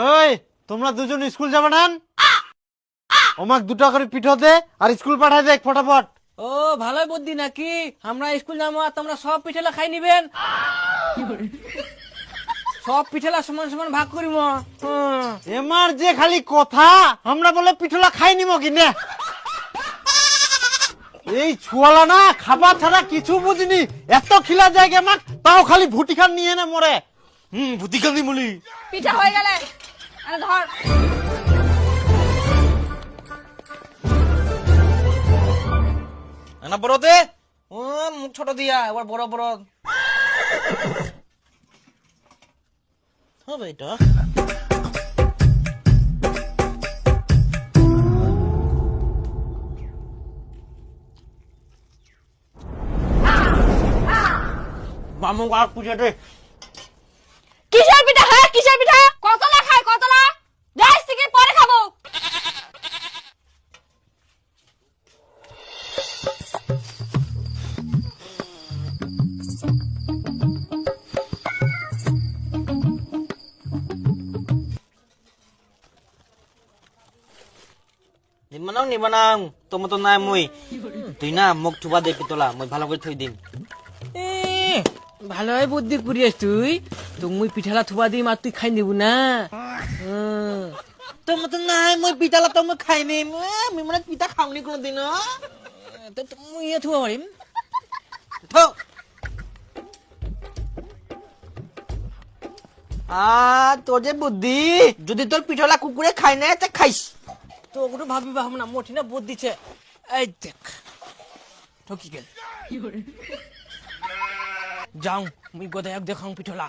ওই তোমরা দুজন স্কুল যাবে না? আমাকে 2টা করে পিঠো দে আর স্কুল পাঠাই দে ফটাফট। ও ভালোই বুদ্ধি নাকি, আমরা স্কুল যাবো আর তোমরা সব পিঠেলা খাই নিবেন। সব পিঠেলা সমান সমান ভাগ করিব। এমার যে খালি কথা, আমরা বলে পিঠোলা খাই নিব কিনে। এই ছুয়ালা না খাবার ছাড়া কিছু বুঝিনি, এত খিলা যায় আমার, তাও খালি ভুটি খান নিয়ে না মরে। ভুটি খান দি বলি পিঠা হয়ে গেলে ধর। না বড় দে, ও মুখ ছোট দিয়া এবার বড় বড় হবে এটা। মামু আর পুজো দে। কিসের পিঠা? হ্যাঁ কিসের পিঠা? কতলা খায় কতলা? যাই থেকে পরে খাবো। নিবানাও নিবানাও, তোমার তো নাই মই। তুই না মুখ থুবা দে পিতলা, মই ভালো করে থই দিম। ভালোই বুদ্ধি করিস তুই, তো মুই পিঠালা থুবা দিম আর তুই খাই নিব না। তোমার তো নাই মই পিঠালা তো মই খাই নিম, আমি মানে পিঠা খাওনি কোনোদিন। মুই থুবা পারিম। তোর যে বুদ্ধি, যদি তোর পিঠলা কুকুরে খাই না তা খাইস। তো ওগুলো ভাবি ভাবনা মোটি না বুদ্ধি দিছে। এই দেখ ঠকি গেল। যাও মুই গোদায়ক দেখাও পিঠলা।